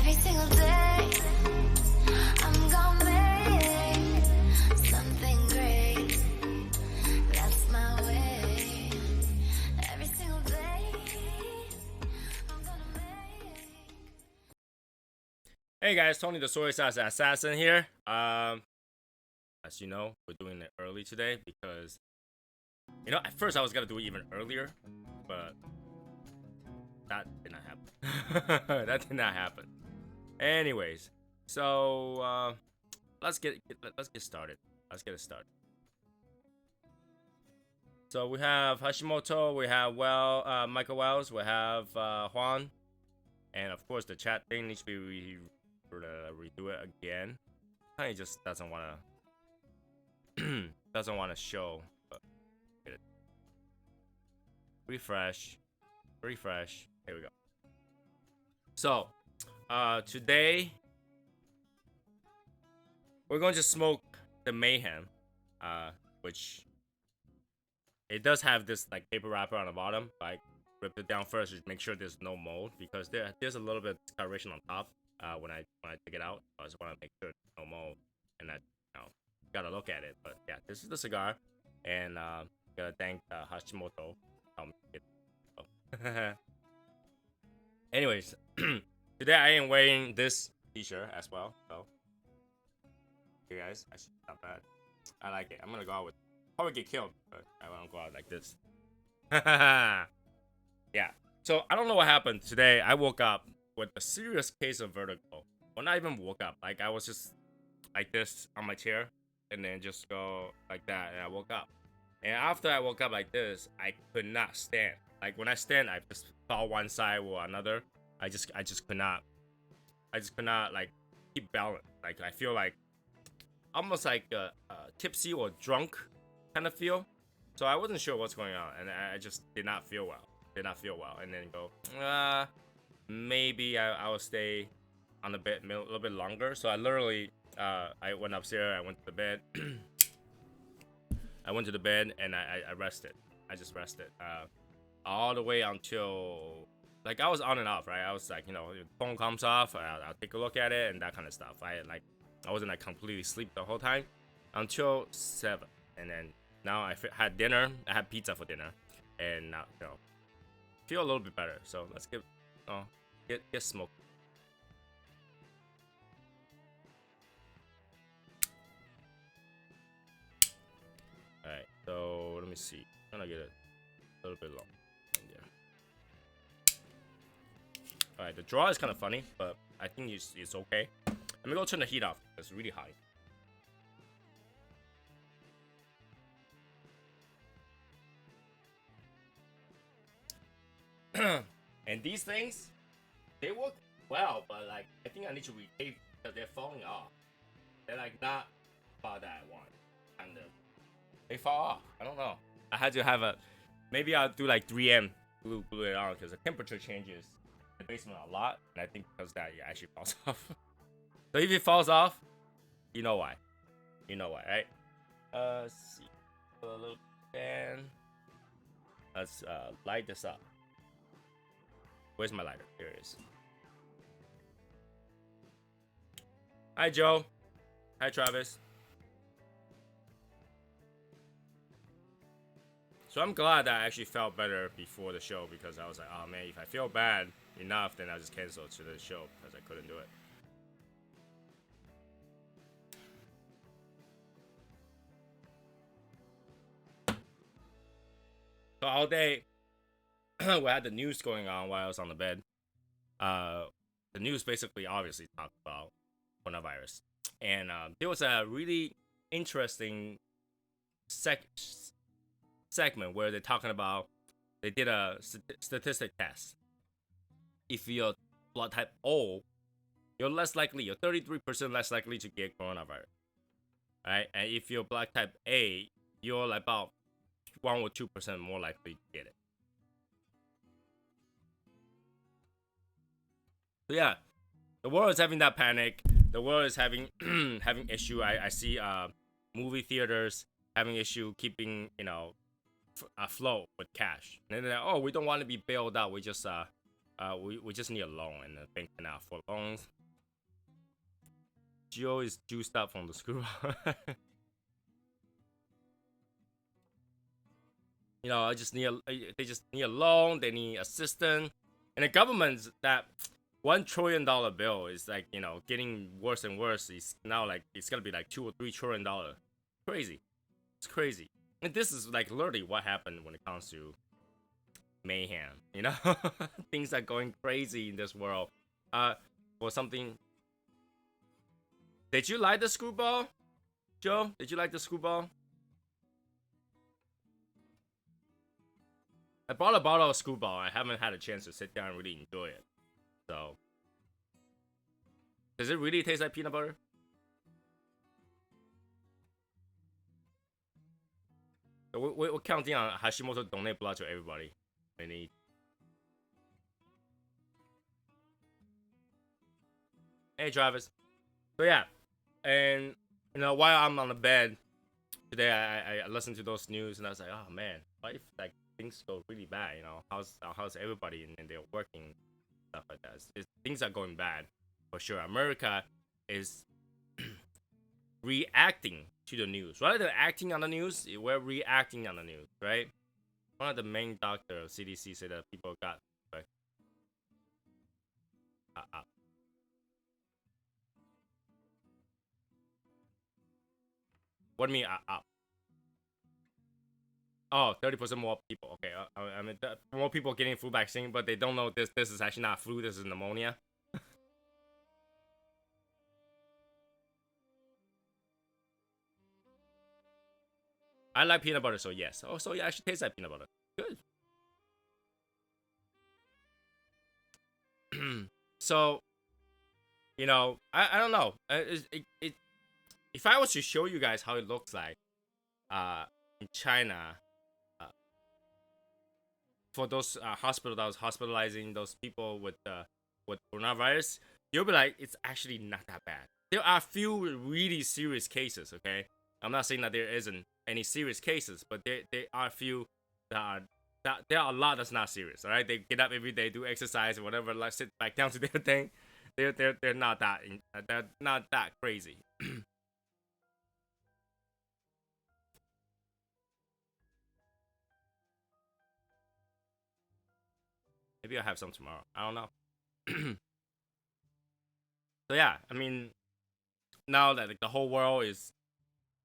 Every single day, I'm gonna make something great. That's my way. Every single day, I'm gonna make. Hey guys, Tony the Soy Sauce Assassin here. As you know, we're doing it early today because, at first I was gonna do it even earlier, but that did not happen. That did not happen. Anyways, so let's get started. Let's get it started. So we have Hashimoto, we have Michael Wells, we have Juan, and of course the chat thing needs to be redo it again. He just doesn't wanna show. But get it. Refresh. Here we go. So today we're going to smoke the Mayhem, which it does have this like paper wrapper on the bottom. I ripped it down first to make sure there's no mold because there's a little bit of discoloration on top. When I take it out, I just want to make sure there's no mold, and I gotta look at it. But yeah, this is the cigar, and gotta thank Hashimoto. Anyways, today I am wearing this t-shirt as well. So, hey guys, actually not bad. I like it. I'm gonna go out with probably get killed, but I won't go out like this. Yeah. So I don't know what happened today. I woke up with a serious case of vertigo. Well, not even woke up. Like I was just like this on my chair, and then just go like that, and I woke up. And after I woke up like this, I could not stand. Like when I stand, I just fall one side or another. I just could not like keep balance. Like I feel like almost like a tipsy or drunk kind of feel. So I wasn't sure what's going on, and I just did not feel well. And then go, maybe I will stay on the bed a little bit longer. So I literally I went upstairs. I went to the bed. I went to the bed and I rested. I just rested all the way until like I was on and off, right? I was like, the phone comes off, I'll take a look at it and that kind of stuff. I wasn't like completely asleep the whole time until 7, and then now I had dinner. I had pizza for dinner, and now feel a little bit better. So let's get smoked. All right, so let me see. I'm gonna get it a little bit long in there. All right, the draw is kind of funny, but I think it's okay. Let me go turn the heat off. It's really hot. And these things, they work well, but like I think I need to retape because they're falling off. They're like not about that I want. Kind of. They fall off. I don't know. I had to have maybe I'll do like 3M glue it on because the temperature changes in the basement a lot, and I think because that it actually falls off. So if it falls off, you know why. Right? Let's see. Put a little fan. Let's light this up. Where's my lighter? Here it is. Hi Joe. Hi Travis. So I'm glad that I actually felt better before the show because I was like, oh man, if I feel bad enough, then I'll just cancel to the show because I couldn't do it. So all day, we had the news going on while I was on the bed. The news basically obviously talked about coronavirus. And there was a really interesting segment where they're talking about, they did a statistic test. If you're blood type O, you're 33% less likely to get coronavirus. Right? And if you're blood type A, you're like about 1 or 2% more likely to get it. So yeah, the world is having that panic. The world is having having issue. I see movie theaters having issue keeping afloat with cash. And then they're like, oh, we don't want to be bailed out. We just we just need a loan, and the bank cannot afford loans. Gio is juiced up from the screw. You know, they just need a loan. They need assistance, and the government's that $1 trillion bill is like, you know, getting worse and worse. It's now like it's gonna be like $2 or $3 trillion. Crazy, it's crazy. And this is like literally what happened when it comes to mayhem. You know, things are going crazy in this world. For something. Did you like the screwball, Joe? Did you like the screwball? I bought a bottle of screwball. I haven't had a chance to sit down and really enjoy it. So, does it really taste like peanut butter? So we're counting on Hashimoto donate blood to everybody. They need. Hey, Travis. So yeah, and you know, while I'm on the bed today, I listened to those news and I was like, oh man, what if like things go really bad? You know, how's everybody and they're working, stuff like that. Things are going bad for sure. America is reacting to the news rather than acting on the news. We're reacting on the news, right? One of the main doctors of CDC said that people got like, what do you mean up? Oh, 30% more people. Okay, I mean more people getting flu vaccine, but they don't know this is actually not flu. This is pneumonia. I like peanut butter, so yes. Oh, so yeah, actually tastes like peanut butter. Good. So, you know, I don't know. If I was to show you guys how it looks like, in China, for those hospital that was hospitalizing those people with coronavirus, you'll be like, it's actually not that bad. There are a few really serious cases. Okay, I'm not saying that there isn't any serious cases, but there are a few that there are a lot that's not serious. All right, they get up every day, do exercise or whatever, like sit back down to their thing. They're not that they're not that crazy. Maybe I'll have some tomorrow. I don't know. So yeah, I mean, now that like, the whole world is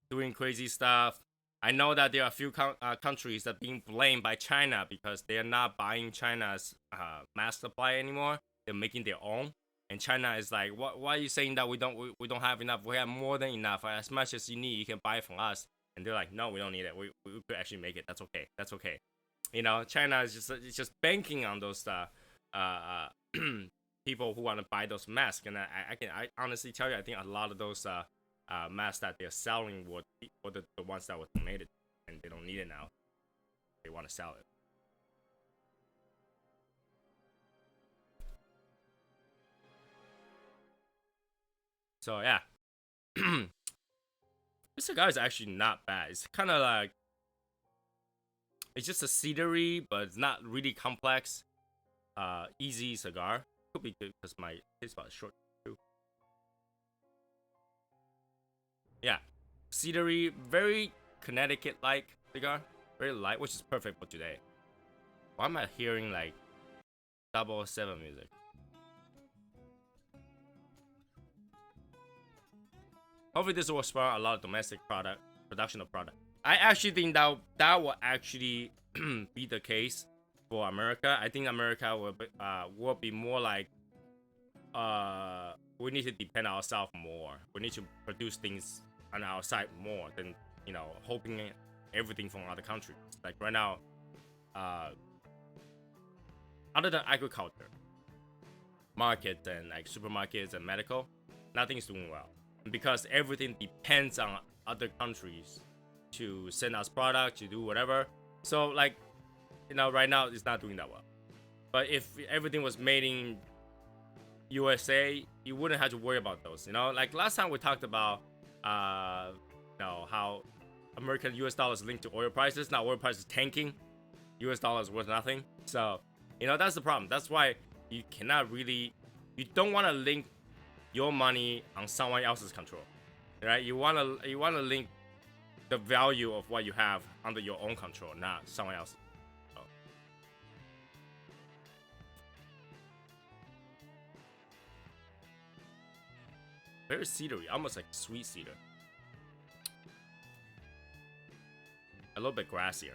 doing crazy stuff, I know that there are a few countries that are being blamed by China because they are not buying China's mask supply anymore. They're making their own, and China is like, why are you saying that we don't have enough? We have more than enough. As much as you need, you can buy it from us. And they're like, no, we don't need it. We could actually make it. That's okay. That's okay. You know, China is just banking on those people who want to buy those masks, and I honestly tell you, I think a lot of those masks that they're selling were the ones that were donated, and they don't need it now. They want to sell it. So yeah, this cigar is actually not bad. It's kind of like, it's just a cedary, but it's not really complex. Easy cigar. Could be good because my taste bud is short too. Yeah, cedary, very Connecticut-like cigar, very light, which is perfect for today. Why am I hearing like 007 music? Hopefully this will spur a lot of domestic production of product. I actually think that will actually be the case for America. I think America will be more like, we need to depend on ourselves more. We need to produce things on our side more than, you know, hoping everything from other countries. Like right now, other than agriculture, markets and like supermarkets and medical, nothing's doing well because everything depends on other countries to send us product, to do whatever. So like, you know, right now it's not doing that well. But if everything was made in USA, you wouldn't have to worry about those. You know, like last time we talked about, you know, how American US dollar is linked to oil prices. Now oil prices tanking, US dollar is worth nothing. So, you know, that's the problem. That's why you cannot really, you don't want to link your money on someone else's control, right? You want to link the value of what you have under your own control, not someone else. So. Very cedary, almost like sweet cedar. A little bit grassier.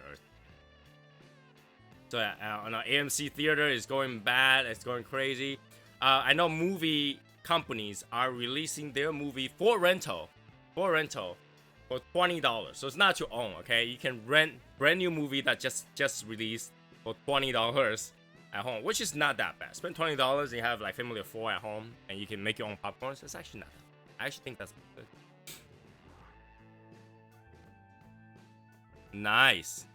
So AMC theater is going bad. It's going crazy. I know movie companies are releasing their movie for rental for $20. So it's not to own. Okay, you can rent brand new movie that just released for $20 at home, which is not that bad. Spend $20 and you have like family of 4 at home, and you can make your own popcorn. So it's actually not that bad. I actually think that's good. Nice.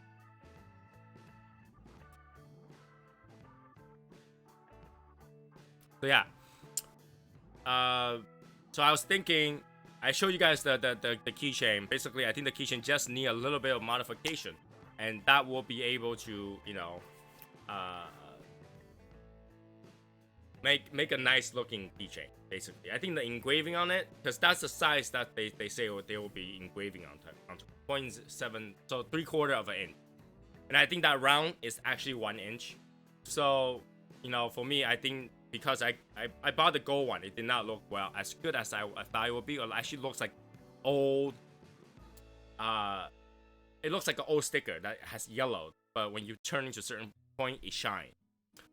So yeah. So I was thinking, I showed you guys the keychain. Basically, I think the keychain just need a little bit of modification, and that will be able to, you know, make a nice looking keychain. Basically, I think the engraving on it, because that's the size that they say they will be engraving on 0.7, so 3/4 of an inch, and I think that round is actually 1 inch. So, you know, for me, I think because I bought the gold one, it did not look well as good as I thought it would be. It actually looks like old. It looks like an old sticker that has yellowed, but when you turn into a certain point, it shines.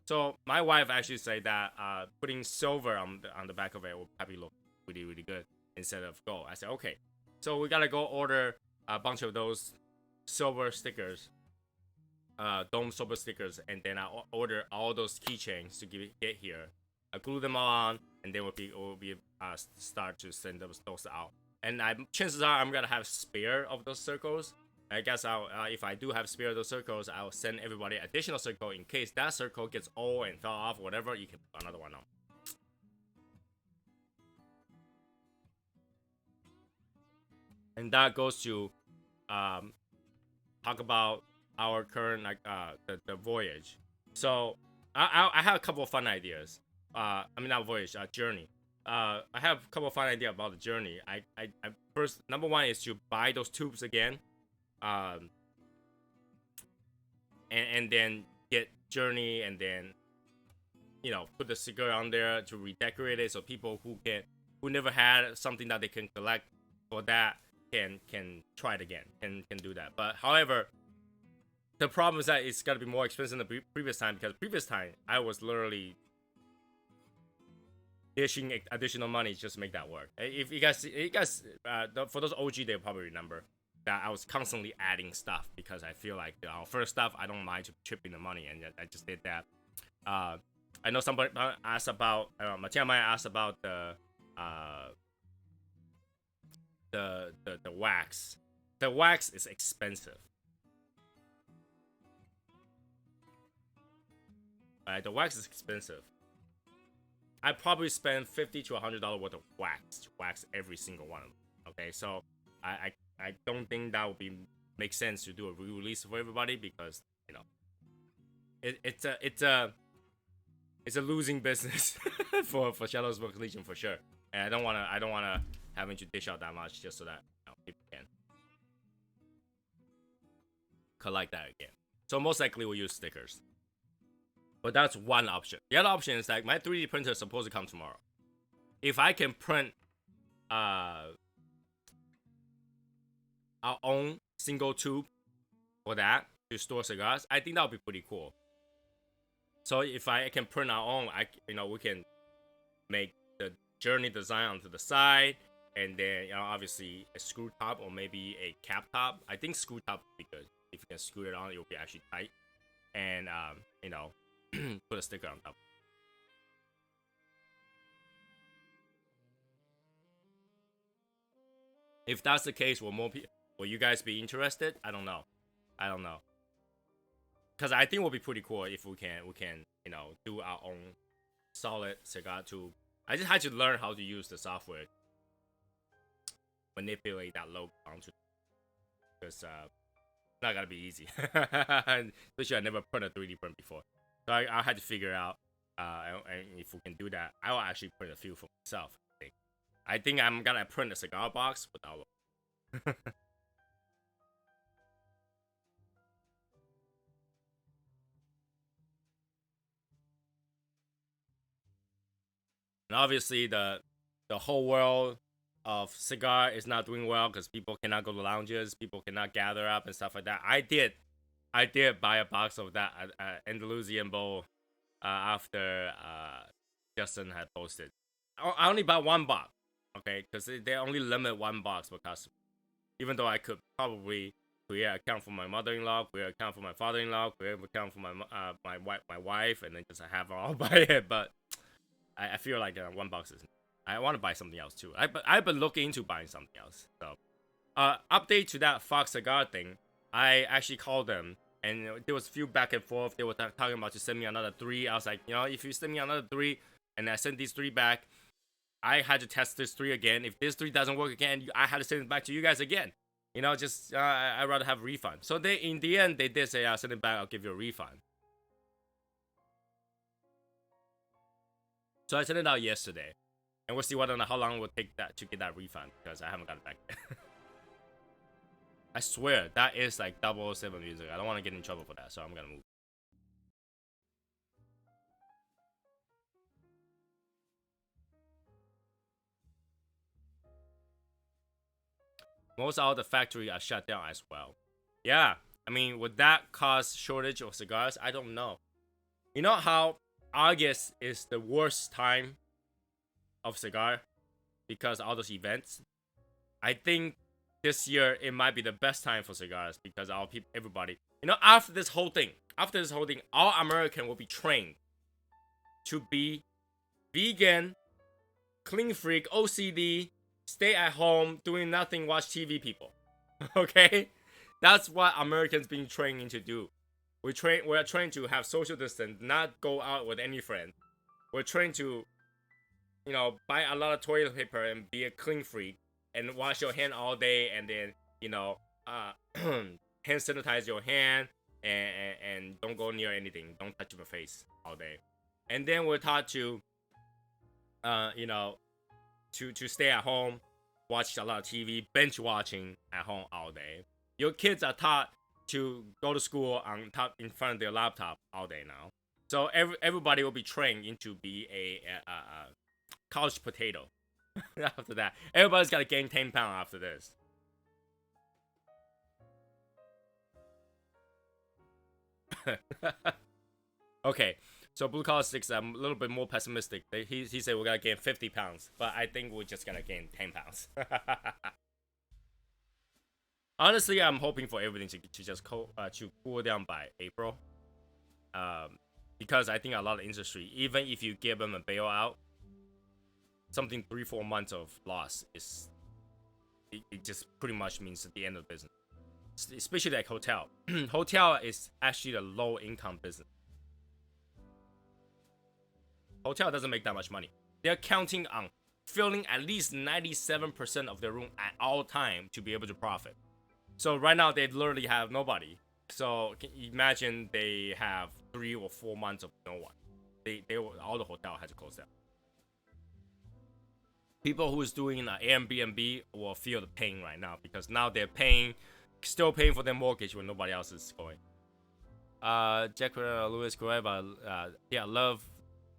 So my wife actually said that putting silver on the back of it will probably look really, really good instead of gold. I said, okay, so we gotta go order a bunch of those silver stickers, dome silver stickers, and then I order all those keychains to get here. I glue them all on, and then we'll be start to send those out. And chances are I'm gonna have spare of those circles. I guess if I do have spare of those circles, I'll send everybody additional circle in case that circle gets old and fell off, whatever. You can put another one on. And that goes to talk about our current the voyage. So I have a couple of fun ideas. I mean, not voyage, journey. I have a couple of fun ideas about the journey. I first, number one is to buy those tubes again. And then get journey, and then, you know, put the cigar on there to redecorate it, so people who never had something that they can collect for that can try it again, can do that. But however, the problem is that it's got to be more expensive than the previous time, because previous time I was literally dishing additional money just to make that work. If you guys for those OG, they'll probably remember that I was constantly adding stuff, because I feel like our first stuff, I don't mind chipping the money, and I just did that. I know somebody asked about Matiamaya asked about the wax. The wax is expensive. The wax is expensive. I probably spend $50 to $100 worth of wax every single one of them. Okay, so I don't think that would make sense to do a re-release for everybody, because, you know, it's a losing business for Shadow's Book Legion for sure. And I don't wanna having to dish out that much just so that, you know, people can collect that again. So most likely we'll use stickers. But that's one option. The other option is like my 3D printer is supposed to come tomorrow. If I can print our own single tube for that to store cigars, I think that would be pretty cool. So if I can print our own, we can make the journey design onto the side, and then, you know, obviously a screw top or maybe a cap top. I think screw top would be good. If you can screw it on, it will be actually tight, and you know, put a sticker on top. If that's the case, will you guys be interested? I don't know. Because I think it will be pretty cool if we can, you know, do our own solid cigar tube. I just had to learn how to use the software, manipulate that logo onto, because not gonna be easy. Especially I never printed a 3D print before, so I had to figure out And if we can do that, I will actually print a few for myself. I think I'm gonna print a cigar box with our. And obviously, the whole world of cigar is not doing well because people cannot go to lounges, people cannot gather up and stuff like that. I did buy a box of that Andalusian bowl after Justin had posted. I only bought one box, okay, because they only limit one box per customer. Even though I could probably create an account for my mother-in-law, create an account for my father-in-law, create an account for my wife, and then just have them all buy it. But I feel like one box is. I want to buy something else too. I've been looking into buying something else. So, update to that Fox cigar thing. I actually called them, and there was a few back and forth. They were talking about to send me another 3. I was like, if you send me another 3, and I sent these 3 back, I had to test this 3 again. If this 3 doesn't work again, I had to send it back to you guys again. Just I'd rather have a refund. So in the end, they did say, I'll send it back. I'll give you a refund. So I sent it out yesterday, and we'll see how long it will take that to get that refund because I haven't got it back yet. I swear that is like 007 music. I don't want to get in trouble for that, so I'm gonna move. Most of the factories are shut down as well. Yeah, I mean, would that cause shortage of cigars? I don't know. You know how August is the worst time of cigar because all those events? I think this year it might be the best time for cigars because everybody, after this whole thing, all American will be trained to be vegan, clean freak, OCD, stay at home, doing nothing, watch TV people. Okay? That's what Americans being trained to do. We're trained to have social distance, not go out with any friend. We're trained to, buy a lot of toilet paper and be a clean freak and wash your hand all day and then, hand sanitize your hand and don't go near anything. Don't touch your face all day. And then we're taught to, to stay at home, watch a lot of TV, binge watching at home all day. Your kids are taught to go to school in front of their laptop all day now. So everybody will be trained into be a couch potato. After that, everybody's got to gain 10 pounds after this. Okay, so Blue Collar 6, I'm a little bit more pessimistic. He said we're gonna gain 50 pounds, but I think we're just gonna gain 10 pounds. Honestly, I'm hoping for everything to just cool down by April. Because I think a lot of industry, even if you give them a bailout, something 3-4 months of loss it just pretty much means the end of business. Especially like hotel. Hotel is actually a low income business. Hotel doesn't make that much money. They're counting on filling at least 97% of their room at all time to be able to profit. So right now they literally have nobody. So can you imagine they have 3 or 4 months of no one. All the hotel had to close down. People who is doing an Airbnb will feel the pain right now because now they're still paying for their mortgage when nobody else is going. Jack Lewis Correva, yeah, love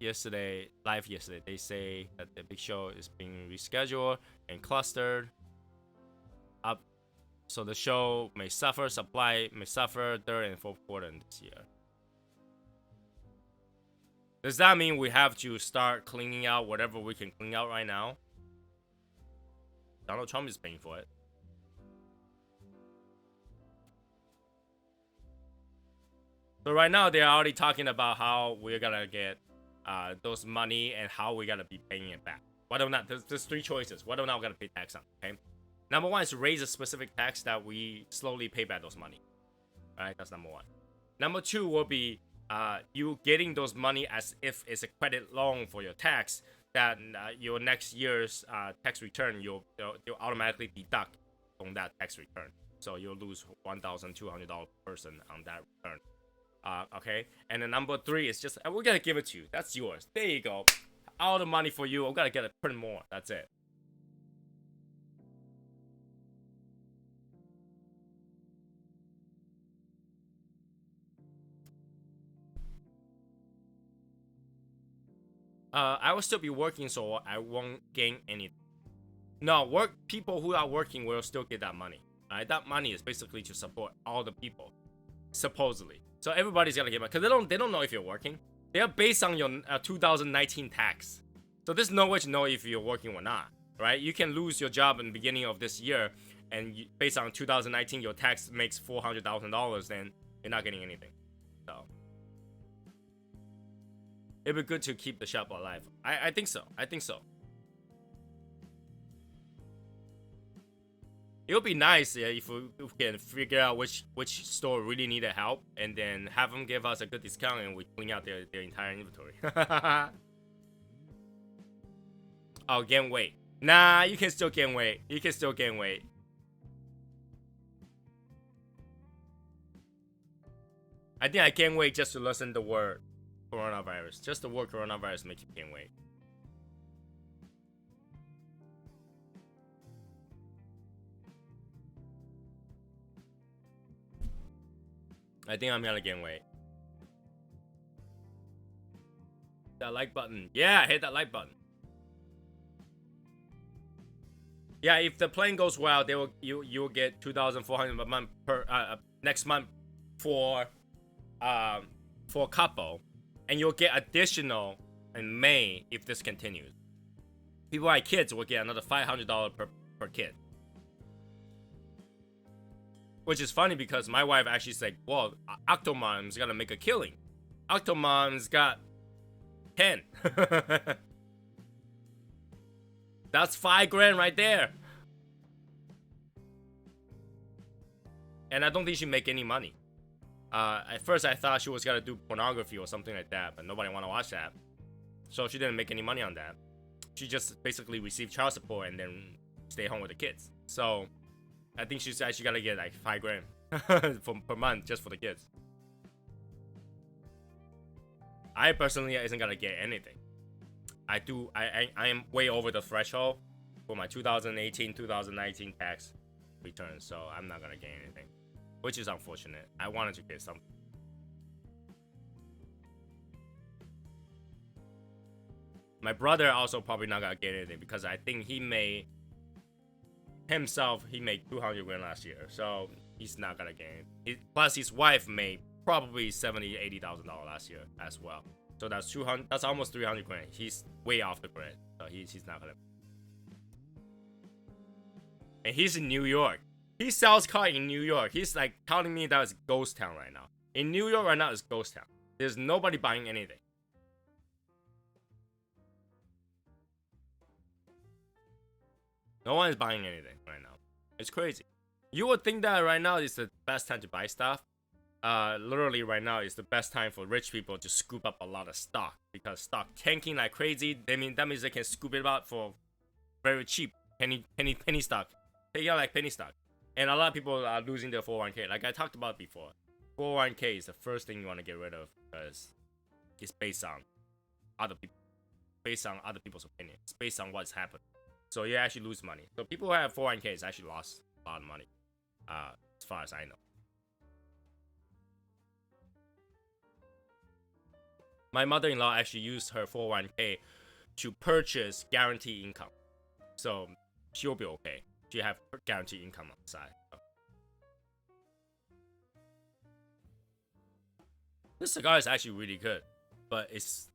live yesterday. They say that the big show is being rescheduled and clustered up, so the show may suffer. Supply may suffer third and fourth quarter this year. Does that mean we have to start cleaning out whatever we can clean out right now? Donald Trump is paying for it. So right now they're already talking about how we're gonna get those money and how we're gonna be paying it back. Whether or not there's 3 choices. Whether or not we're gonna pay tax on. Okay. Number 1 is raise a specific tax that we slowly pay back those money. All right, that's number 1. Number 2 will be you getting those money as if it's a credit loan for your tax. That your next year's tax return you'll automatically deduct on that tax return. So you'll lose $1,200 per person on that return. Okay, and then number 3 is just we're gonna give it to you. That's yours. There you go. All the money for you. I'm gonna get a print more. That's it. I will still be working, so I won't gain anything. No, people who are working will still get that money. Alright, that money is basically to support all the people, supposedly. So everybody's gonna get money because they don't know if you're working. They are based on your 2019 tax. So there's no way to know if you're working or not, right? You can lose your job in the beginning of this year, and based on 2019, your tax makes $400,000, then you're not getting anything. So it'd be good to keep the shop alive. I think so. I think so. It would be nice if we can figure out which store really needed help, and then have them give us a good discount, and we clean out their entire inventory. Oh, gain weight. Nah, you can still gain weight. You can still gain weight. I think I gain weight just to listen the word coronavirus. Just the word coronavirus makes you gain weight. I think I'm gonna gain weight. That like button. Yeah, hit that like button. Yeah, if the plan goes well, you'll get 2,400 a month per next month for Campo, and you'll get additional in May if this continues. People like kids will get another $500 per kid. Which is funny because my wife actually said, well, Octomom's gotta make a killing. Octomom's got 10. That's $5,000 right there. And I don't think she make any money. At first I thought she was gonna do pornography or something like that, but nobody wanna watch that. So she didn't make any money on that. She just basically received child support and then stay home with the kids. So I think she's actually gonna get like $5,000 per month just for the kids. I personally isn't gonna get anything. I am way over the threshold for my 2018-2019 tax return, so I'm not gonna get anything, which is unfortunate. I wanted to get something. My brother also probably not gonna get anything because I think he made 200,000 last year, so he's not gonna get it. Plus his wife made probably $70,000-$80,000 last year as well. So that's 200. That's almost 300,000. He's way off the grid, so he's not gonna. And he's in New York. He sells cars in New York. He's like telling me that it's ghost town right now. In New York right now, it's ghost town. There's nobody buying anything. No one is buying anything right now. It's crazy. You would think that right now is the best time to buy stuff. Literally right now is the best time for rich people to scoop up a lot of stock, because stock tanking like crazy. That means they can scoop it up for very cheap penny stock. They got like penny stock, and a lot of people are losing their 401k. Like I talked about before, 401k is the first thing you want to get rid of because it's based on other people, based on other people's opinions, it's based on what's happened. So you actually lose money. So people who have 401ks actually lost a lot of money, as far as I know. My mother-in-law actually used her 401k to purchase guaranteed income. So she'll be okay. She have guaranteed income on the side. So. This cigar is actually really good, but it's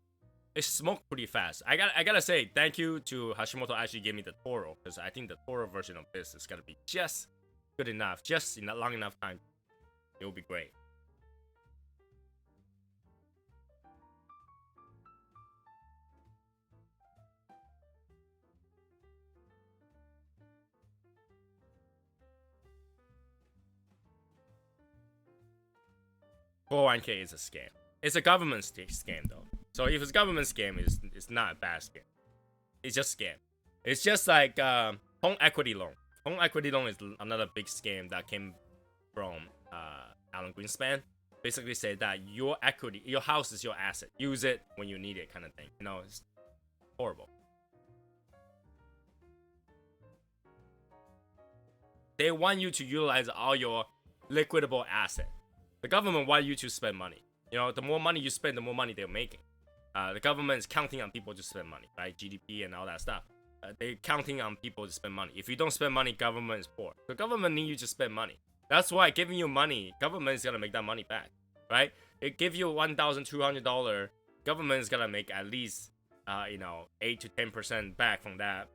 smoked pretty fast. I gotta say thank you to Hashimoto actually gave me the Toro, because I think the Toro version of this is gonna be just good enough, just in a long enough time. It will be great. $401k is a scam. It's a government scam though. So if it's a government scam, it's not a bad scam. It's just scam. It's just like home equity loan. Home equity loan is another big scam that came from Alan Greenspan. basically say that your equity, your house is your asset. Use it when you need it, kind of thing. You know, it's horrible. They want you to utilize all your liquidable asset. The government want you to spend money. You know, the more money you spend, the more money they're making. The government is counting on people to spend money, right? GDP and all that stuff. They're counting on people to spend money. If you don't spend money, government is poor. The government need you to spend money. That's why giving you money, government is gonna make that money back, right? It give you $1,200, government is gonna make at least, 8 to 10% back from that.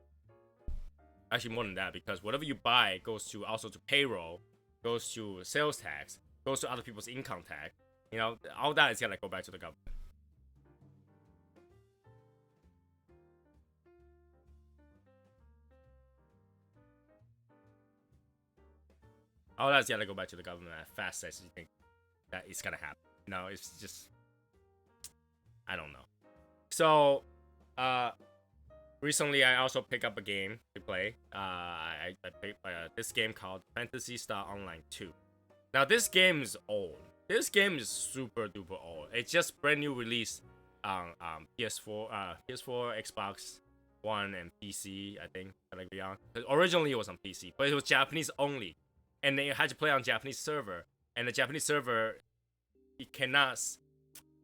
Actually, more than that, because whatever you buy goes to also to payroll, goes to sales tax, goes to other people's income tax. You know, all that is gonna go back to the government. All that's gonna go back to the government as fast as you think that it's gonna happen. You know, it's just, I don't know. So, recently I also picked up a game to play. I picked this game called Fantasy Star Online 2. Now this game is old. This game is super duper old. It's just brand new release on PS4, Xbox One, and PC. I think. Originally it was on PC, but it was Japanese only. And then you had to play on Japanese server, and the Japanese server, it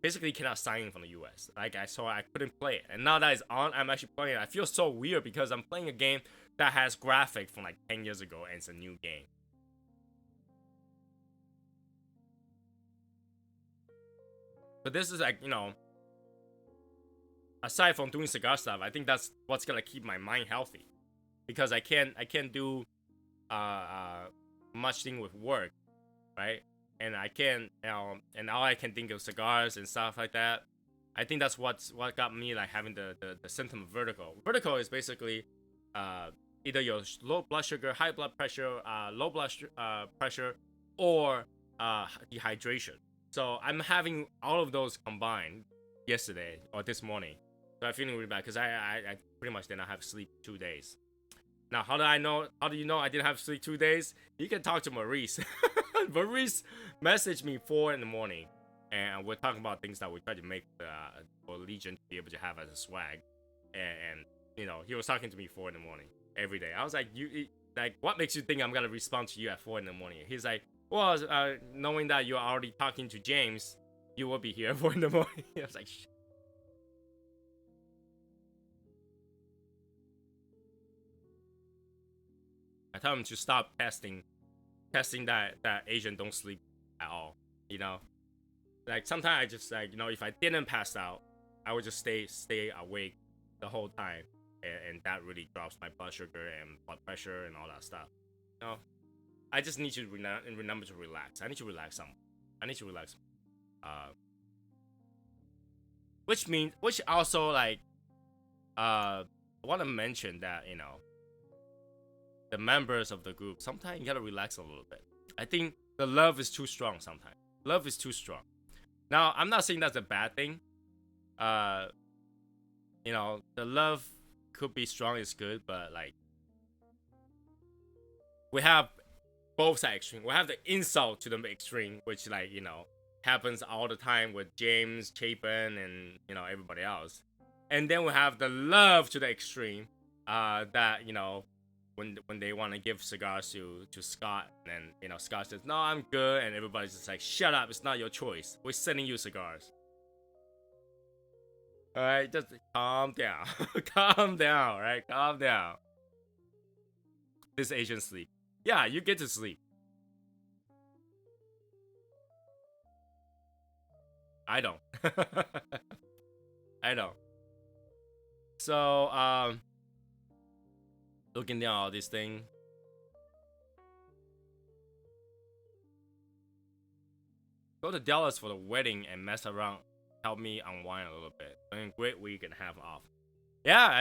basically cannot sign in from the US. So I couldn't play it. And now that it's on, I'm actually playing it. I feel so weird because I'm playing a game that has graphics from like 10 years ago, and it's a new game. But this is like, aside from doing cigar stuff, I think that's what's gonna keep my mind healthy, because I can't do much thing with work, right? And I can't, and all I can think of cigars and stuff like that. I think that's what got me like having the symptom of vertigo. Vertigo is basically either your low blood sugar, high blood pressure, low blood pressure, or dehydration. So I'm having all of those combined yesterday or this morning. So I'm feeling really bad because I pretty much did not have sleep 2 days. Now, how do I know? How do you know I didn't have sleep 2 days? You can talk to Maurice. Maurice messaged me 4 in the morning, and we're talking about things that we try to make for Legion to be able to have as a swag. And he was talking to me 4 in the morning every day. I was like, what makes you think I'm gonna respond to you at 4 in the morning? He's like, well, knowing that you're already talking to James, you will be here at 4 in the morning. I was like, shit. I tell him to stop testing that Asian don't sleep at all. Like sometimes I just if I didn't pass out, I would just stay awake the whole time, and that really drops my blood sugar and blood pressure and all that stuff. I just need to remember to relax. I need to relax some. Which also like I want to mention that the members of the group, sometimes you gotta relax a little bit. I think the love is too strong sometimes. Love is too strong. Now, I'm not saying that's a bad thing. The love could be strong, is good, but like we have both sides extreme. We have the insult to the extreme, which happens all the time with James, Chapin, and everybody else. And then we have the love to the extreme, that when they want to give cigars to Scott, and Scott says, no, I'm good, and everybody's just like, shut up, it's not your choice, we're sending you cigars. Alright, just calm down. Calm down, right? Calm down. This Asian sleep. Yeah, you get to sleep. I don't. I don't. So, looking down all this thing. Go to Dallas for the wedding and mess around. Help me unwind a little bit. Great week and a half off. Yeah, I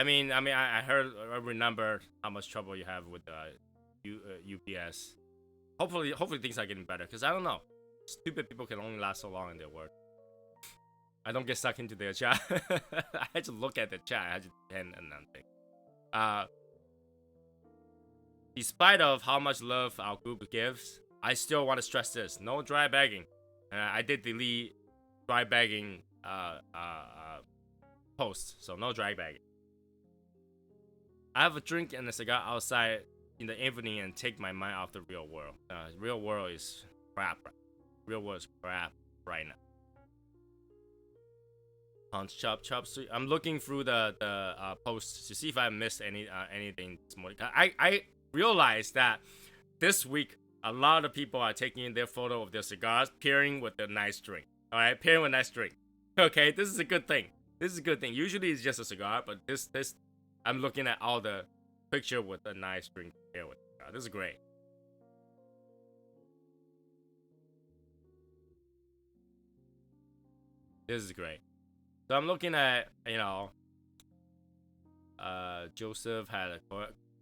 remember how much trouble you have with UPS. Hopefully things are getting better. Because I don't know. Stupid people can only last so long in their work. I don't get stuck into their chat. I had to look at the chat. I had to depend on nothing. Despite of how much love our group gives, I still want to stress this. No dry bagging. I did delete dry bagging posts, so no dry bagging. I have a drink and a cigar outside in the evening and take my mind off the real world. Real world is crap. Real world is crap right now. Punch, chop, chop, sweet. I'm looking through the posts to see if I missed anything this morning. I realized that this week a lot of people are taking their photo of their cigars pairing with a nice drink. All right, pairing with a nice drink. Okay, this is a good thing. This is a good thing. Usually it's just a cigar, but this I'm looking at all the picture with a nice drink to pair with. This is great. This is great. So I'm looking at, you know, Joseph had a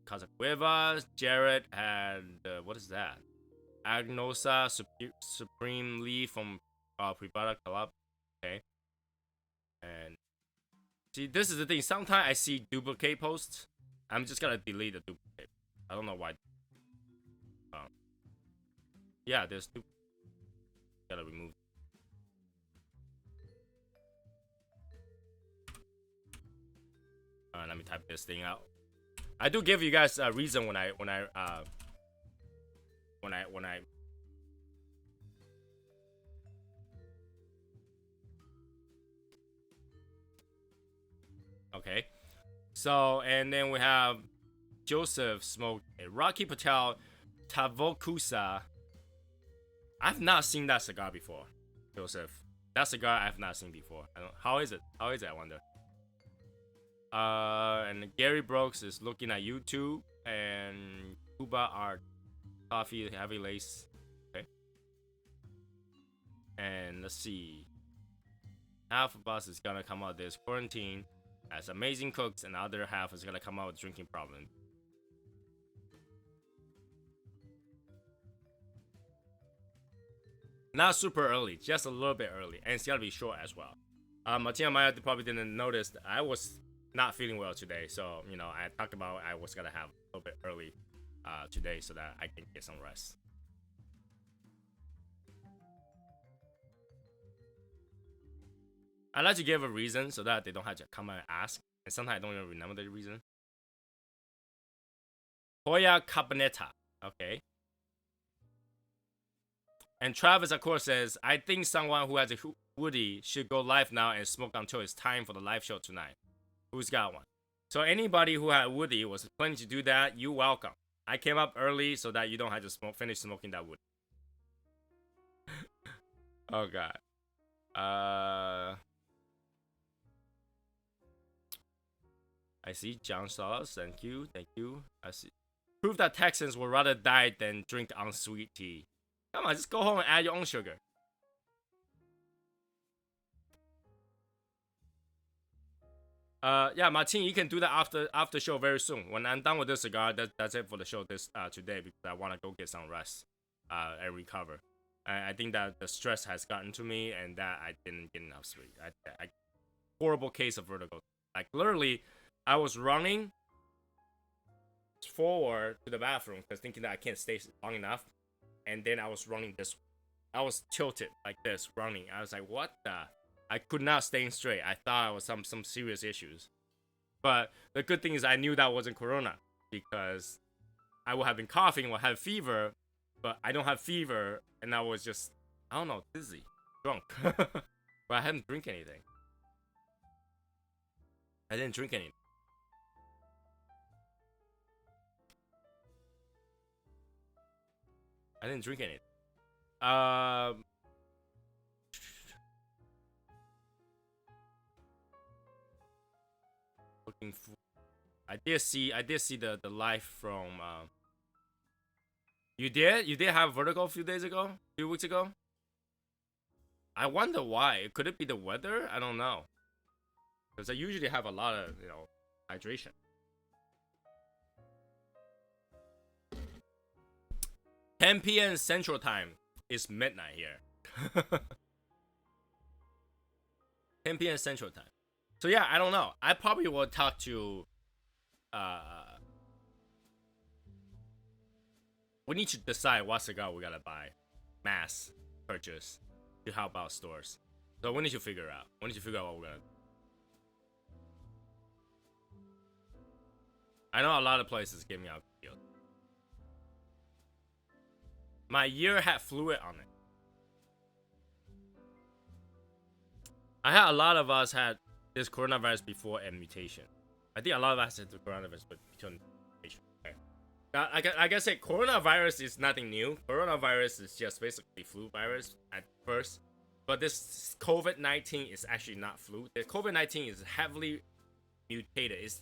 Casacuevas. Jared had, what is that? Agnosa Supreme Lee from Privada Club. Okay. And see, this is the thing. Sometimes I see duplicate posts. I'm just gonna delete the duplicate. I don't know why. Yeah, there's duplicate. Gotta remove. Let me type this thing out. I do give you guys a reason when I okay. So, and then we have Joseph smoked a Rocky Patel Tavokusa. I've not seen that cigar before, Joseph. That cigar I've not seen before. How is it? How is it, I wonder? And Gary Brooks is looking at YouTube, and Cuba Art Coffee Heavy Lace. Okay. And let's see. Half of us is gonna come out this quarantine as amazing cooks, and the other half is gonna come out with drinking problem. Not super early, just a little bit early, and it's gotta be short as well. Martina Maya probably didn't notice that I was not feeling well today, so you know I talked about I was gonna have a little bit early today so that I can get some rest. I like to give a reason so that they don't have to come and ask, and sometimes I don't even remember the reason. Hoya Cabaneta, okay. And Travis, of course, says, I think someone who has a woody should go live now and smoke until it's time for the live show tonight. Who's got one? So anybody who had woody was planning to do that, you're welcome. I came up early so that you don't have to finish smoking that wood. Oh god. I see John Sauce. Thank you. I see. Prove that Texans would rather die than drink unsweet tea. Come on, just go home and add your own sugar. Yeah, Martin, you can do that after show very soon. When I'm done with this cigar, that's it for the show today because I want to go get some rest and recover. I think that the stress has gotten to me and that I didn't get enough sleep. I horrible case of vertigo. Like literally, I was running forward to the bathroom because thinking that I can't stay long enough, and then I was running this. I was tilted like this running. I was like, what the? I could not stay straight. I thought it was some serious issues. But the good thing is I knew that wasn't corona because I would have been coughing or have fever, but I don't have fever and I was just, I don't know, dizzy, drunk. But I hadn't drink anything. I didn't drink anything. I didn't drink anything. Looking for. I did see the live from. You did have vertigo a few weeks ago. I wonder why. Could it be the weather? I don't know. Because I usually have a lot of hydration. $10 p.m. Central Time. It's midnight here. 10 p.m. Central Time. So yeah, I don't know. I probably will talk to we need to decide what cigar we gotta buy. Mass purchase. to help out stores. So we need to figure out. We need to figure out what we're gonna do. I know a lot of places give me out deals. My ear had fluid on it. I had a lot of us had this coronavirus before a mutation. I think a lot of us had the coronavirus, but between mutation. Okay. Now, I guess say coronavirus is nothing new. Coronavirus is just basically flu virus at first. But this COVID-19 is actually not flu. The COVID-19 is heavily mutated.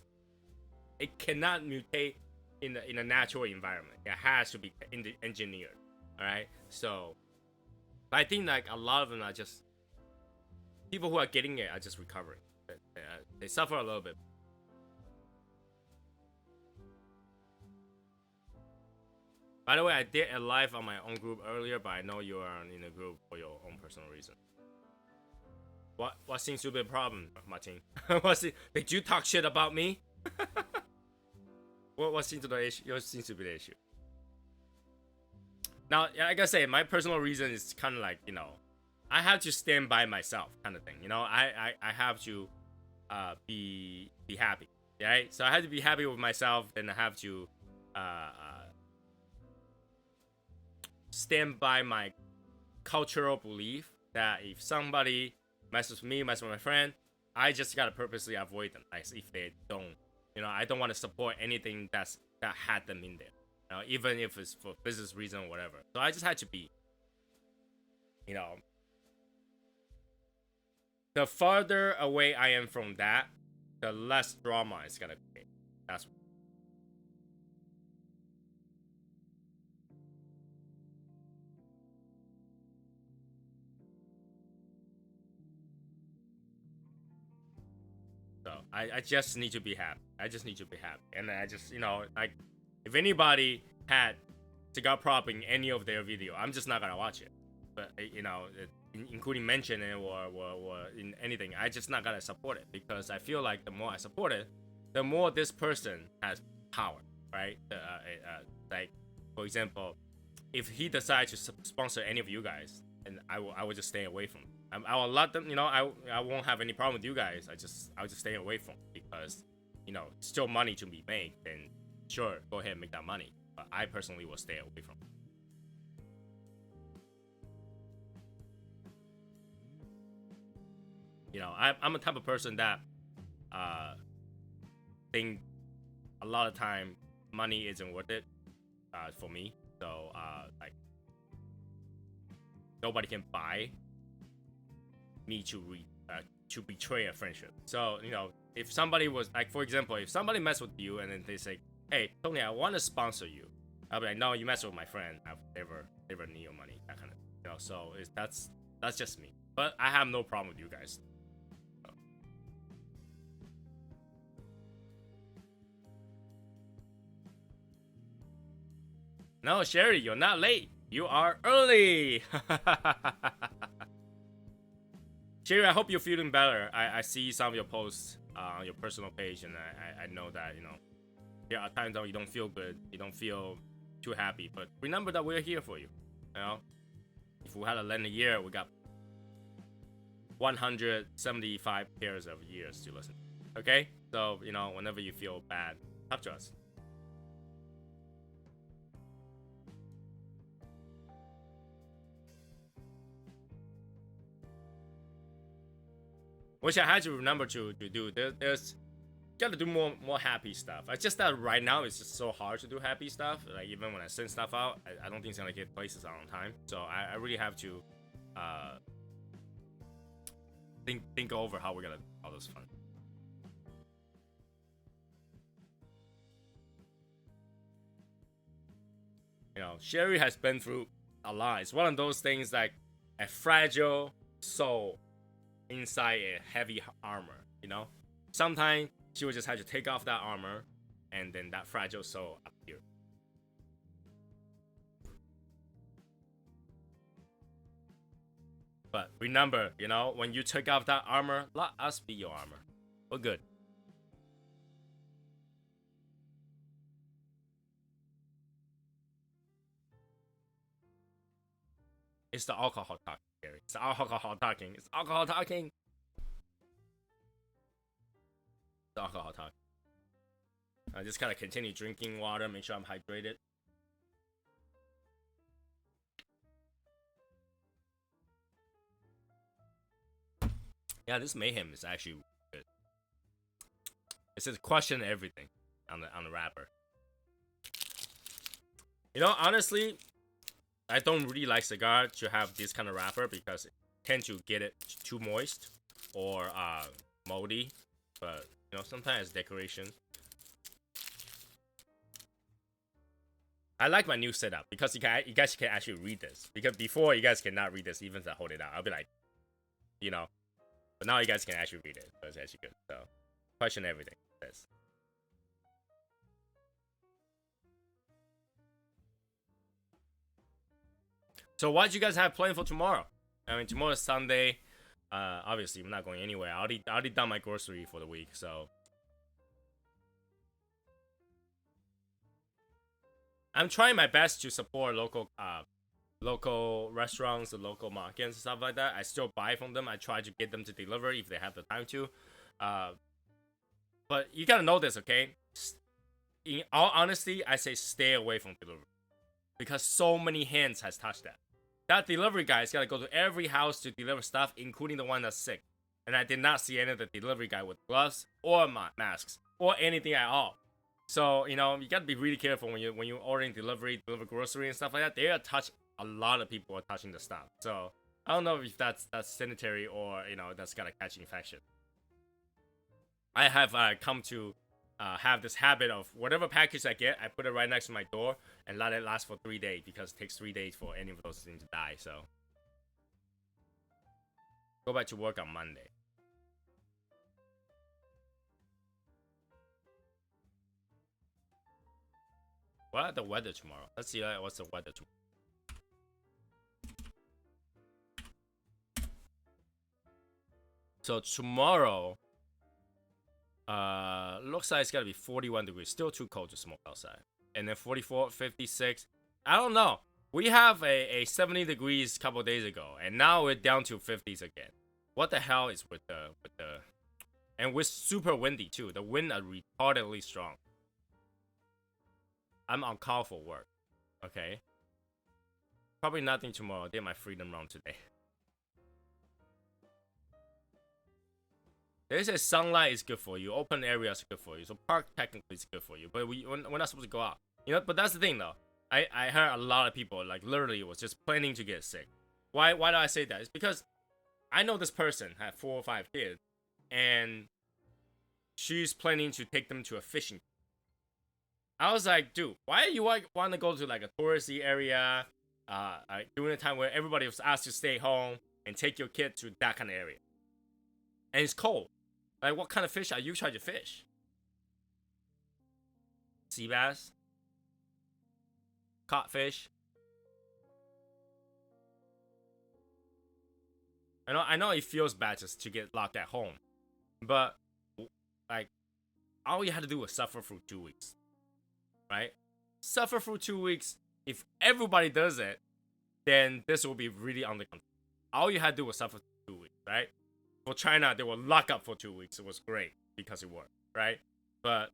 It cannot mutate in a natural environment. It has to be engineered. All right. So I think like a lot of them are just people who are getting it are just recovering. They suffer a little bit. By the way, I did a live on my own group earlier, but I know you are in a group for your own personal reason. What seems to be a problem, Martin? Did you talk shit about me? What seems to be the issue? What seems to be the issue? Now, like I say, my personal reason is kind of like, you know, I have to stand by myself, kind of thing. You know, I have to be happy, right? So I have to be happy with myself, then I have to stand by my cultural belief that if somebody messes with me, messes with my friend, I just gotta purposely avoid them. Like if they don't, you know, I don't want to support anything that had them in there. You know, even if it's for business reason or whatever. So I just had to be, you know, the farther away I am from that, the less drama it's gonna create. That's what. So I just need to be happy. I just need to be happy. And I just, you know, like, if anybody had Cigar Prop in any of their video, I'm just not gonna watch it. But, you know, including mention it or in anything, I just not gonna support it. Because I feel like the more I support it, the more this person has power, right? Like, for example, if he decides to sponsor any of you guys, and I will just stay away from it. I will let them, you know, I won't have any problem with you guys. I'll just stay away from it because, you know, still money to be made. Then sure, go ahead and make that money. But I personally will stay away from it. You know, I'm a type of person that think a lot of time money isn't worth it for me. So like nobody can buy me to betray a friendship. So, you know, if somebody was like, for example, if somebody mess with you and then they say, hey Tony, I want to sponsor you, I'll be like, no, you mess with my friend, I've never need your money, that kind of, you know. So that's just me, but I have no problem with you guys. So. No, Sherry, you're not late, you are early. Sherry, I hope you're feeling better. I see some of your posts on your personal page, and I know that, you know, there are times that you don't feel good, you don't feel too happy, but remember that we're here for you. You know, if we had a Lent year, we got 175 pairs of years to listen. Okay, so, you know, whenever you feel bad, talk to us. Which I had to remember to do. There's gotta do more happy stuff. It's just that right now it's just so hard to do happy stuff. Like even when I send stuff out, I don't think it's gonna get places out on time. So I really have to think over how we're gonna do all this fun. You know, Sherry has been through a lot. It's one of those things like a fragile soul inside a heavy armor, you know? Sometimes she would just have to take off that armor and then that fragile soul appear. But remember, you know, when you take off that armor, let us be your armor. We're good. It's the alcohol talking, Gary. It's the alcohol talking. It's alcohol talking. It's alcohol talking. I just gotta continue drinking water, make sure I'm hydrated. Yeah, this Mayhem is actually good. It says question everything on the wrapper. You know, honestly, I don't really like Cigar to have this kind of wrapper because it tends to get it too moist or moldy. But you know, sometimes it's decoration. I like my new setup because you guys can actually read this. Because before you guys cannot read this even if I hold it out. I'll be like, you know. But now you guys can actually read it. So it's actually good. So question everything. This. So what do you guys have planned for tomorrow? I mean, tomorrow's Sunday. Obviously, I'm not going anywhere. I already done my grocery for the week, so I'm trying my best to support local restaurants, the local markets, and stuff like that. I still buy from them. I try to get them to deliver if they have the time to. But you gotta know this, okay? In all honesty, I say stay away from delivery because so many hands has touched that. That delivery guy's gotta go to every house to deliver stuff, including the one that's sick. And I did not see any of the delivery guy with gloves or masks or anything at all. So you know you gotta be really careful when you're ordering deliver grocery and stuff like that. They are a lot of people are touching the stuff. So I don't know if that's sanitary or you know that's gonna catch infection. I have come to have this habit of whatever package I get, I put it right next to my door and let it last for 3 days because it takes 3 days for any of those things to die. So go back to work on Monday. What are the weather tomorrow? Let's see what's the weather tomorrow. So tomorrow, looks like it's gotta be 41 degrees. Still too cold to smoke outside. And then 44, 56. I don't know. We have a 70 degrees a couple days ago, and now we're down to 50s again. What the hell is with the and we're super windy too. The wind are retardedly strong. I'm on call for work. Okay. Probably nothing tomorrow. I did my freedom round today. They say sunlight is good for you. Open areas are good for you. So park technically is good for you. But we're not supposed to go out. You know, but that's the thing though. I heard a lot of people like literally was just planning to get sick. Why do I say that? It's because I know this person had 4 or 5 kids and she's planning to take them to a fishing. I was like, dude, why do you want to go to like a touristy area during a time where everybody was asked to stay home and take your kid to that kind of area? And it's cold. Like, what kind of fish are you trying to fish? Sea bass? Codfish? I know it feels bad just to get locked at home. But, like, all you had to do was suffer for 2 weeks. Right? Suffer for 2 weeks. If everybody does it, then this will be really under control. All you had to do was suffer for 2 weeks, right? For China, they were locked up for 2 weeks. It was great because it worked, right? But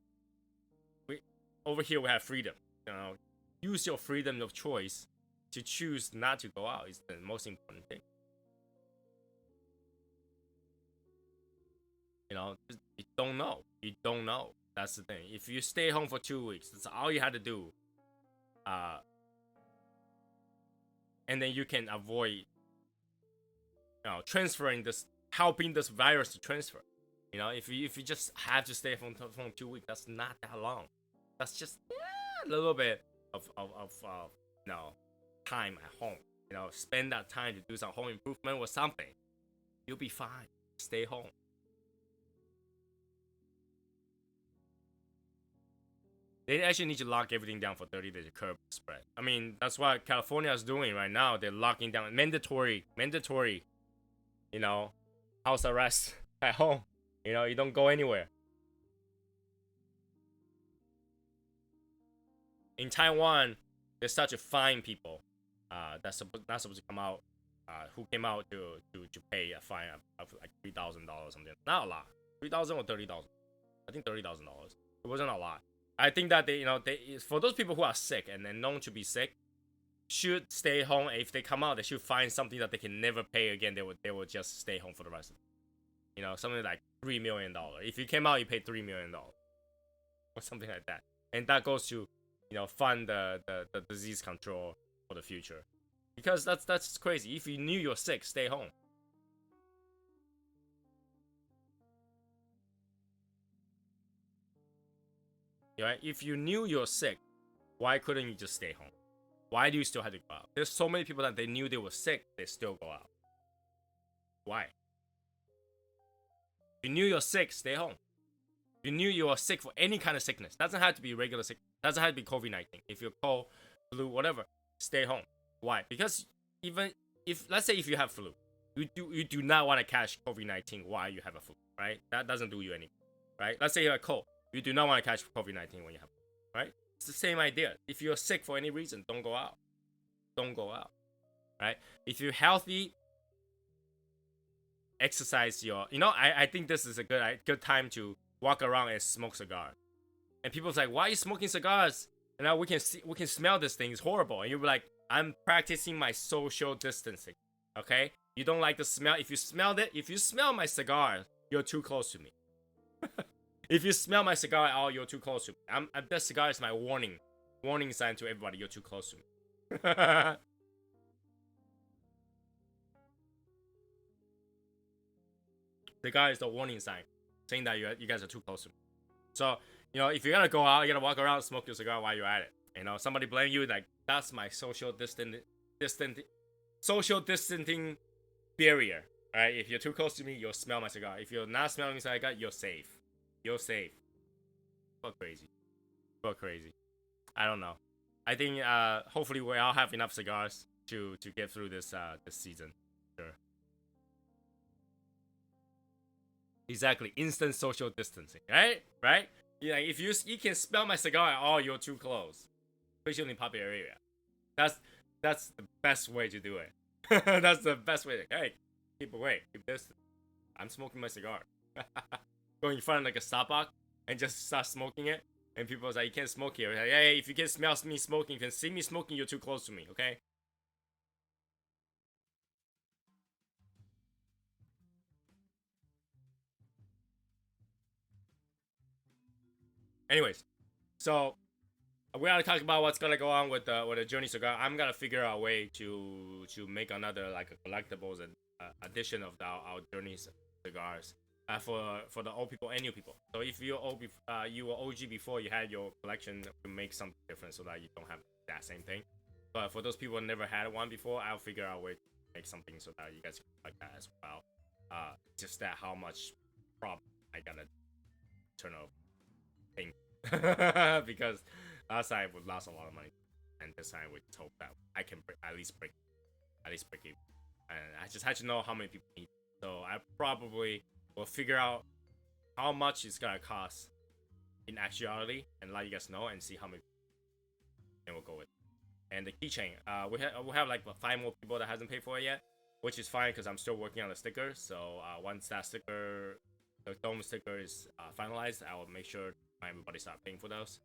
over here we have freedom. You know, use your freedom of choice to choose not to go out is the most important thing. You know, you don't know. You don't know. That's the thing. If you stay home for 2 weeks, that's all you had to do. And then you can avoid, you know, transferring this, helping this virus to transfer. You know, if you just have to stay home for 2 weeks, that's not that long. That's just a little bit of you know, time at home. You know, spend that time to do some home improvement or something. You'll be fine. Stay home. They actually need to lock everything down for 30 days to curb the spread. I mean, that's what California is doing right now. They're locking down mandatory, you know, house arrest at home. You know, you don't go anywhere. In Taiwan, they start to fine people that's not supposed to come out. Who came out to pay a fine of like $3,000 something? Not a lot. 3,000 or 30,000? I think $30,000. It wasn't a lot. I think that they for those people who are sick and then known to be sick, should stay home. If they come out, they should find something that they can never pay again. They will just stay home for the rest of it. Something like $3 million. If you came out, you paid $3 million or something like that, and that goes to fund the disease control for the future, because that's crazy. If you knew you're sick, stay home. Right? If you knew you're sick, why couldn't you just stay home? Why do you still have to go out? There's so many people that they knew they were sick, they still go out. Why? If you knew you're sick, stay home. If you knew you were sick for any kind of sickness, doesn't have to be regular sick, doesn't have to be COVID-19. If you're cold, flu, whatever, stay home. Why? Because even let's say if you have flu, you do not want to catch COVID-19 while you have a flu, right? That doesn't do you any, right? Let's say you have a cold, you do not want to catch COVID-19 when you have flu, right? It's the same idea. If you're sick for any reason, don't go out. Don't go out, right? If you're healthy, exercise your. I think this is a good time to walk around and smoke cigars. And people's like, why are you smoking cigars? And we can smell this thing. It's horrible. And you're like, I'm practicing my social distancing. Okay? You don't like the smell. If you smell my cigar, you're too close to me. If you smell my cigar, you're too close to me. That cigar is my warning sign to everybody. You're too close to me. Cigar is the warning sign, saying that you guys are too close to me. So if you're gonna go out, you gotta walk around, smoke your cigar while you're at it. Somebody blame you, like, that's my social distancing barrier. Right? If you're too close to me, you'll smell my cigar. If you're not smelling my cigar, you're safe. You're safe. Fuck crazy. I don't know. I think hopefully we all have enough cigars to get through this season. Sure. Exactly. Instant social distancing. Right? If you can smell my cigar, you're too close. Especially in popular area. That's the best way to do it. That's the best way. Hey, keep away. Keep distance. I'm smoking my cigar. Go in front of like a Starbucks and just start smoking it. And people are like, you can't smoke here. Like, hey, if you can smell me smoking, you can see me smoking, you're too close to me, okay? Anyways, so we're gonna talk about what's gonna go on with the Journey cigar. I'm gonna figure out a way to make another like a collectibles and edition of our Journey cigars. For the old people and new people. So if you're you were OG before, you had your collection, to make something different so that you don't have that same thing. But for those people who never had one before, I'll figure out a way to make something so that you guys can like that as well. Just that how much problem I gotta turn off thing because last time we lost a lot of money, and this time we just hope that I can at least break it. And I just had to know how many people need. So I probably we'll figure out how much it's gonna cost in actuality and let you guys know and see how many, and we'll go with it. And the keychain, we have like 5 more people that hasn't paid for it yet, which is fine because I'm still working on the sticker. So once that sticker, the dome sticker is finalized, I will make sure everybody start paying for those.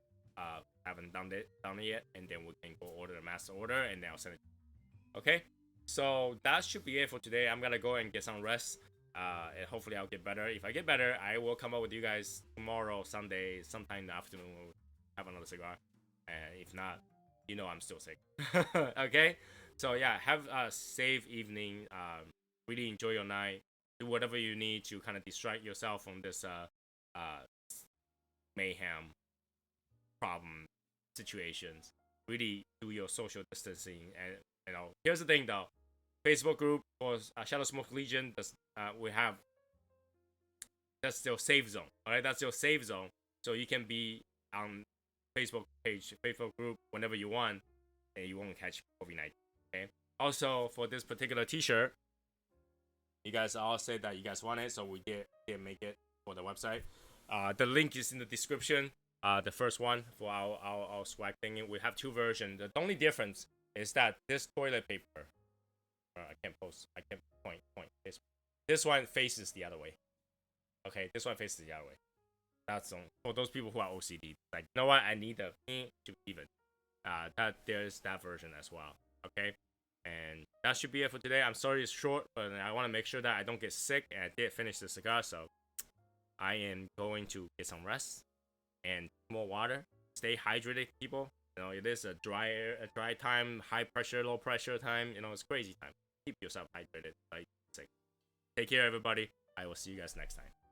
Haven't done it yet, and then we can go order the master order, and then I'll send it. Okay, so that should be it for today. I'm gonna go and get some rest. And hopefully I'll get better. If I get better, I will come up with you guys tomorrow, Sunday, sometime in the afternoon. We'll have another cigar. And if not, I'm still sick. Okay? So yeah, have a safe evening. Really enjoy your night. Do whatever you need to kind of distract yourself from this mayhem problem situations. Really do your social distancing. And here's the thing though. Facebook group for Shadow Smoke Legion. We have that's your safe zone. All right, that's your safe zone. So you can be on Facebook group whenever you want, and you won't catch COVID-19. Okay. Also, for this particular T-shirt, you guys all said that you guys want it, so we did make it for the website. The link is in the description. The first one for our swag thing. We have 2 versions. The only difference is that this toilet paper, I can't post, I can't point, this one faces the other way. Okay, this one faces the other way. That's for those people who are OCD. Like, you know what? I need the to even. That there's that version as well. Okay, and that should be it for today. I'm sorry it's short, but I want to make sure that I don't get sick. And I did finish the cigar, so I am going to get some rest and more water. Stay hydrated, people. You know, it is a dry time, high pressure, low pressure time. You know, it's crazy time. Keep yourself hydrated. Like, take care, everybody. I will see you guys next time.